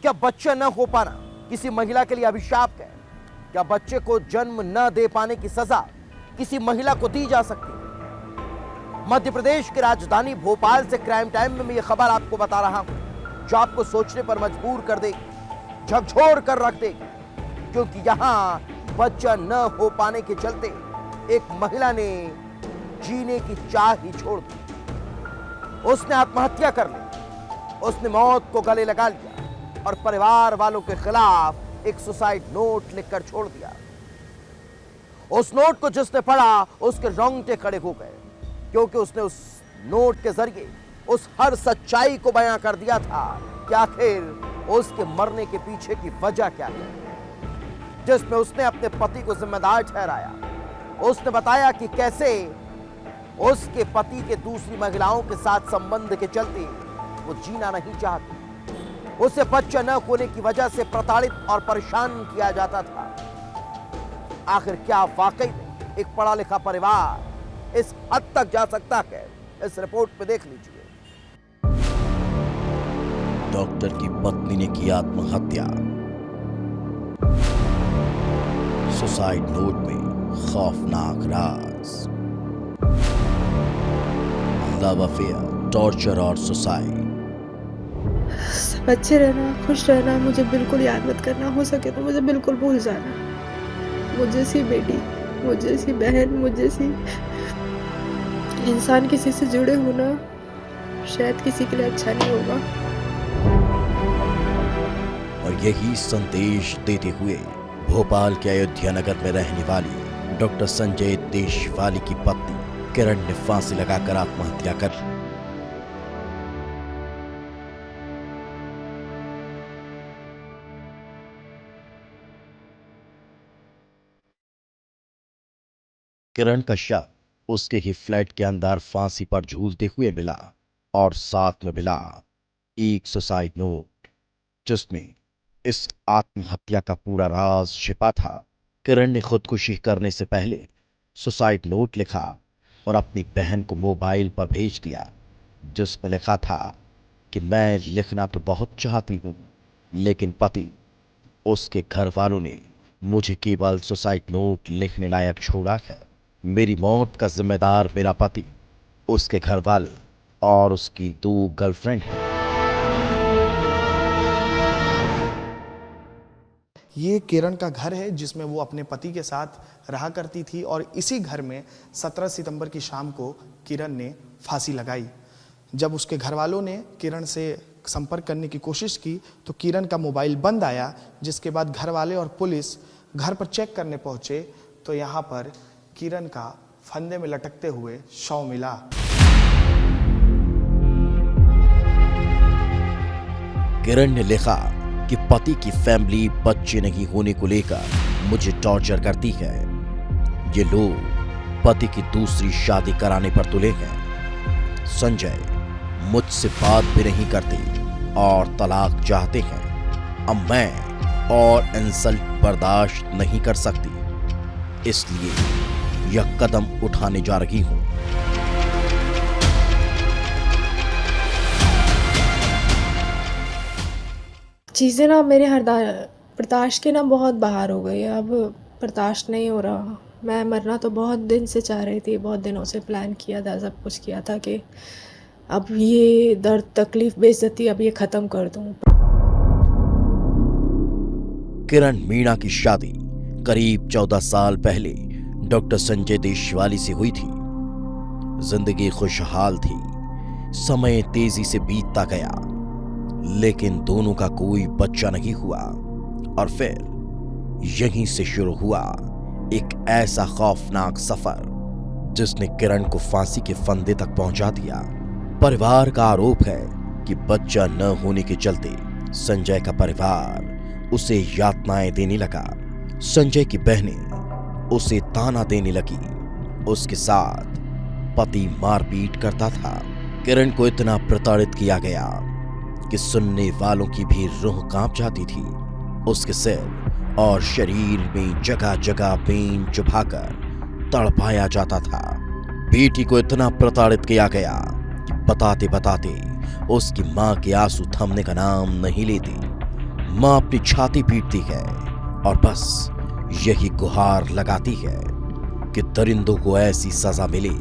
क्या बच्चा न हो पाना किसी महिला के लिए अभिशाप है? क्या बच्चे को जन्म न दे पाने की सजा किसी महिला को दी जा सकती है? मध्य प्रदेश की राजधानी भोपाल से क्राइम टाइम में मैं ये खबर आपको बता रहा हूं, जो आपको सोचने पर मजबूर कर देगी, झकझोर कर रख देगी। क्योंकि यहां बच्चा न हो पाने के चलते एक महिला ने जीने की चाह ही छोड़ दी। उसने आत्महत्या कर ली। उसने मौत को गले लगा लिया और परिवार वालों के खिलाफ एक सुसाइड नोट लिखकर छोड़ दिया। उस नोट को जिसने पढ़ा उसके रोंगटे खड़े हो गए, क्योंकि उसने उस नोट के जरिए उस हर सच्चाई को बयां कर दिया था कि आखिर उसके मरने के पीछे की वजह क्या है, जिसमें उसने अपने पति को जिम्मेदार ठहराया। उसने बताया कि कैसे उसके पति के दूसरी महिलाओं के साथ संबंध के चलते वो जीना नहीं चाहती। उसे बच्चा न होने की वजह से प्रताड़ित और परेशान किया जाता था। आखिर क्या वाकई में एक पढ़ा लिखा परिवार इस हद तक जा सकता है? इस रिपोर्ट में देख लीजिए। डॉक्टर की पत्नी ने की आत्महत्या। सुसाइड नोट में खौफनाक राज। लव अफेयर, टॉर्चर और सुसाइड। सब अच्छे रहना, खुश रहना, मुझे बिल्कुल याद मत करना, हो सके तो मुझे बिल्कुल भूल जाना। मुझे सी बेटी, मुझे सी बहन, मुझे सी इंसान किसी से जुड़े होना शायद किसी के लिए अच्छा नहीं होगा। और यही संदेश देते हुए भोपाल के अयोध्या नगर में रहने वाली डॉक्टर संजय देशवाली की पत्नी किरण ने फांसी लगाकर आत्महत्या कर ली। किरण का शव उसके ही फ्लैट के अंदर फांसी पर झूलते हुए मिला और साथ में मिला एक सुसाइड नोट, जिसमें इस आत्महत्या का पूरा राज छिपा था। किरण ने खुदकुशी करने से पहले सुसाइड नोट लिखा और अपनी बहन को मोबाइल पर भेज दिया, जिसमें लिखा था कि मैं लिखना तो बहुत चाहती हूं, लेकिन पति, उसके घर वालों ने मुझे केवल सुसाइड नोट लिखने लायक छोड़ा है। मेरी मौत का जिम्मेदार मेरा पति, उसके घर वाले और उसकी 2 गर्लफ्रेंड हैं। ये किरण का घर है जिसमें वो अपने पति के साथ रहा करती थी और इसी घर में 17 सितंबर की शाम को किरण ने फांसी लगाई। जब उसके घर वालों ने किरण से संपर्क करने की कोशिश की तो किरण का मोबाइल बंद आया, जिसके बाद घर वाले और पुलिस घर पर चेक करने पहुंचे तो यहाँ पर किरण का फंदे में लटकते हुए शव मिला। किरण ने लिखा कि पति की फैमिली बच्चे नहीं होने को लेकर मुझे टॉर्चर करती है। ये लोग पति की दूसरी शादी कराने पर तुले हैं। संजय मुझसे बात भी नहीं करते और तलाक चाहते हैं। अब मैं और इंसल्ट बर्दाश्त नहीं कर सकती, इसलिए यह कदम उठाने जा रही हूं। चीज़ें ना मेरे बर्दाश्त के ना बहुत बाहर हो गई है। अब बर्दाश्त नहीं हो रहा। मैं मरना तो बहुत दिन से चाह रही थी, बहुत दिनों से प्लान किया था, सब कुछ किया था कि अब ये दर्द, तकलीफ, बेइज्जती अब ये ख़त्म कर दूं। किरण मीणा की शादी करीब 14 साल पहले डॉक्टर संजय देशवाली से हुई थी। जिंदगी खुशहाल थी, समय तेजी से बीतता गया, लेकिन दोनों का कोई बच्चा नहीं हुआ। और फिर यहीं से शुरू हुआ एक ऐसा खौफनाक सफर जिसने किरण को फांसी के फंदे तक पहुंचा दिया। परिवार का आरोप है कि बच्चा न होने के चलते संजय का परिवार उसे यातनाएं देने लगा। संजय की बहनें उसे ताना देने लगी। उसके साथ पति मारपीट करता था। किरण को इतना प्रताड़ित किया गया कि सुनने वालों की भी रूह कांप जाती थी। उसके सिर और शरीर में जगह जगह पेन चुभाकर तड़पाया जाता था। बेटी को इतना प्रताड़ित किया गया कि बताते बताते उसकी मां के आंसू थमने का नाम नहीं लेते। मां अपनी छाती पीटती है और बस यही गुहार लगाती है कि दरिंदों को ऐसी सजा मिले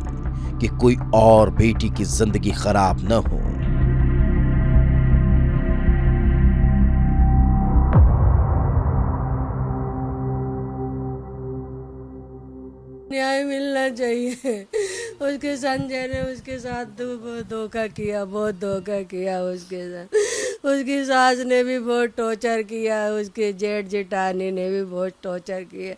कि कोई और बेटी की जिंदगी खराब न हो। न्याय मिलना चाहिए। उसके संजय ने उसके साथ बहुत धोखा किया, बहुत धोखा किया उसके साथ। उसकी सास ने भी बहुत टॉर्चर किया, उसके जेठ जेठानी ने भी बहुत टॉर्चर किया।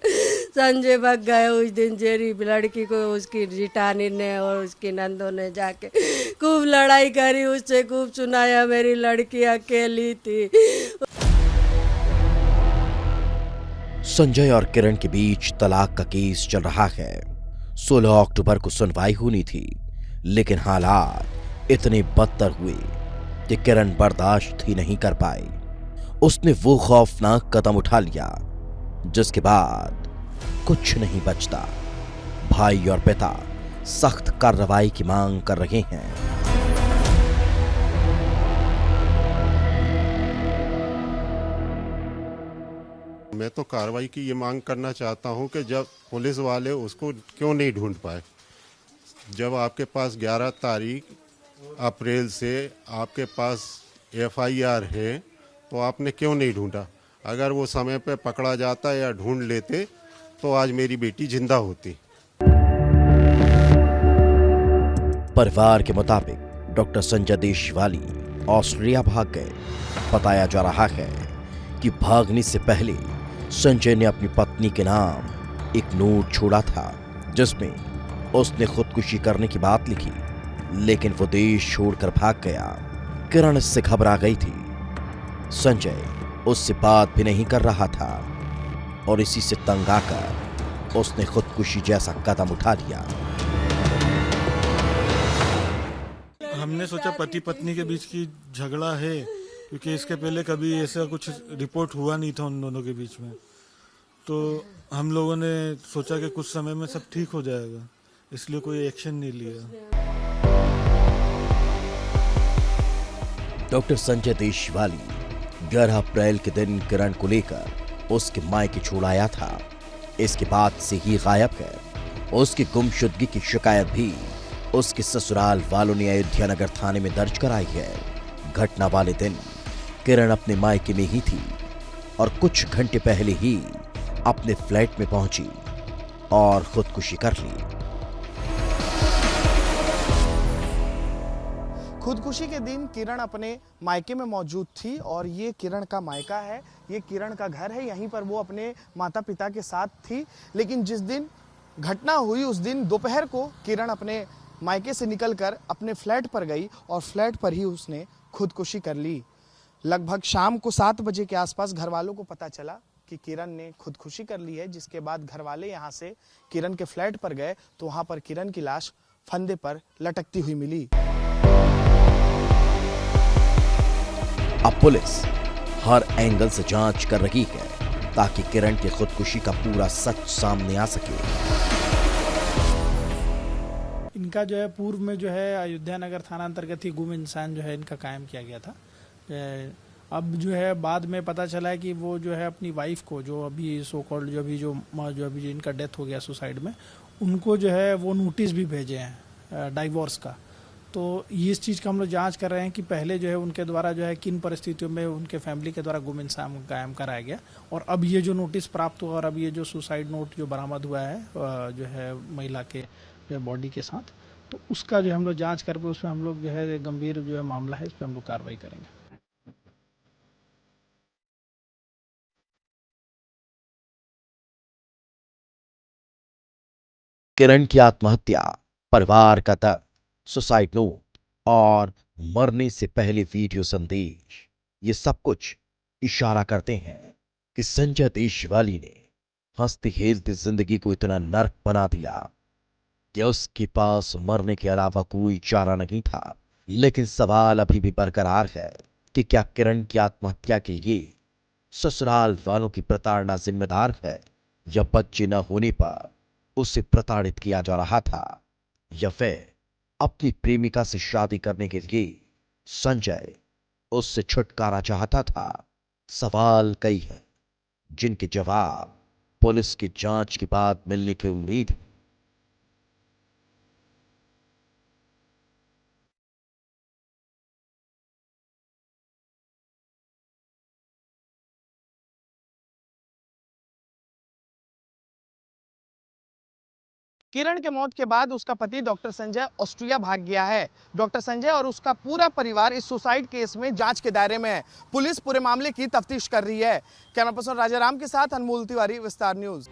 संजय भाग गए उस दिन, जेरी लड़की को उसकी जेठानी ने और उसकी नंदों ने जाके खूब लड़ाई करी, उससे खूब सुनाया मेरी लड़की अकेली थी। संजय और किरण के बीच तलाक का केस चल रहा है। 16 अक्टूबर को सुनवाई होनी थी, लेकिन हालात इतने बदतर हुए कि किरण बर्दाश्त ही नहीं कर पाई। उसने वो खौफनाक कदम उठा लिया जिसके बाद कुछ नहीं बचता। भाई और पिता सख्त कार्रवाई की मांग कर रहे हैं। मैं तो कार्रवाई की ये मांग करना चाहता हूं कि जब पुलिस वाले उसको क्यों नहीं ढूंढ पाए। जब आपके पास 11 तारीख अप्रैल से आपके पास एफआईआर है तो आपने क्यों नहीं ढूंढा। अगर वो समय पे पकड़ा जाता या ढूंढ लेते तो आज मेरी बेटी जिंदा होती। परिवार के मुताबिक डॉक्टर संजय देशवाली ऑस्ट्रेलिया भाग गए। बताया जा रहा है कि भागने से पहले संजय ने अपनी पत्नी के नाम एक नोट छोड़ा था जिसमें उसने खुदकुशी करने की बात लिखी, लेकिन वो देश छोड़कर भाग गया। किरण इससे घबरा गई थी। संजय उससे बात भी नहीं कर रहा था और इसी से तंग आकर उसने खुदकुशी जैसा कदम उठा लिया। हमने सोचा पति पत्नी के बीच की झगड़ा है, क्योंकि इसके पहले कभी ऐसा कुछ रिपोर्ट हुआ नहीं था उन दोनों के बीच में। तो हम लोगों ने सोचा कि कुछ समय में सब ठीक हो जाएगा, इसलिए कोई एक्शन नहीं लिया। डॉक्टर संजय देशवाली 11 अप्रैल के दिन किरण को लेकर उसके मायके छोड़ आया था। इसके बाद से ही गायब है। उसकी गुमशुदगी की शिकायत भी उसके ससुराल वालों ने अयोध्या नगर थाने में दर्ज कराई है। घटना वाले दिन किरण अपने मायके में ही थी और कुछ घंटे पहले ही अपने फ्लैट में पहुंची और खुदकुशी कर ली। खुदकुशी के दिन किरण अपने मायके में मौजूद थी और ये किरण का मायका है, ये किरण का घर है। यहीं पर वो अपने माता पिता के साथ थी। लेकिन जिस दिन घटना हुई उस दिन दोपहर को किरण अपने मायके से निकलकर अपने फ्लैट पर गई और फ्लैट पर ही उसने खुदकुशी कर ली। लगभग शाम को 7 बजे के आसपास घर वालों को पता चला कि किरण ने खुदकुशी कर ली है, जिसके बाद घर वाले यहाँ से किरण के फ्लैट पर गए तो वहाँ पर किरण की लाश फंदे पर लटकती हुई मिली। अब पुलिस हर एंगल से जांच कर रही है ताकि किरण की खुदकुशी का पूरा सच सामने आ सके। इनका जो है पूर्व में जो है अयोध्या नगर थाना अंतर्गत ही गुम इंसान जो है इनका कायम किया गया था। अब जो है बाद में पता चला है कि वो जो है अपनी वाइफ को, जो अभी सो कॉल्ड जो अभी इनका डेथ हो गया सुसाइड में, उनको जो है वो नोटिस भी भेजे हैं डाइवोर्स का। तो ये इस चीज़ का हम लोग जांच कर रहे हैं कि पहले जो है उनके द्वारा जो है किन परिस्थितियों में उनके फैमिली के द्वारा गुम इंसान कायम कराया गया और अब ये जो नोटिस प्राप्त हुआ और अब ये जो सुसाइड नोट जो बरामद हुआ है जो है महिला के बॉडी के साथ, तो उसका जो हम लोग जांच करके उसमें हम लोग जो है गंभीर जो है मामला है, इस पर हम लोग कार्रवाई करेंगे। किरण की आत्महत्या, परिवार का दर्द, सुसाइड नोट और मरने से पहले वीडियो संदेश, ये सब कुछ इशारा करते हैं कि संजय देशवाली ने हंसती खेलती जिंदगी को इतना नर्क बना दिया कि उसके पास मरने के अलावा कोई चारा नहीं था। लेकिन सवाल अभी भी बरकरार है कि क्या किरण की आत्महत्या के लिए ससुराल वालों की प्रताड़ना जिम्मेदार है या बच्चे न होने पर उसे प्रताड़ित किया जा रहा था, या फिर अपनी प्रेमिका से शादी करने के लिए संजय उससे छुटकारा चाहता था। सवाल कई हैं जिनके जवाब पुलिस की जांच के बाद मिलने की उम्मीद है। किरण के मौत के बाद उसका पति डॉक्टर संजय ऑस्ट्रिया भाग गया है। डॉक्टर संजय और उसका पूरा परिवार इस सुसाइड केस में जांच के दायरे में है। पुलिस पूरे मामले की तफ्तीश कर रही है। कैमरा पर्सन राजाराम के साथ अनमोल तिवारी, विस्तार न्यूज।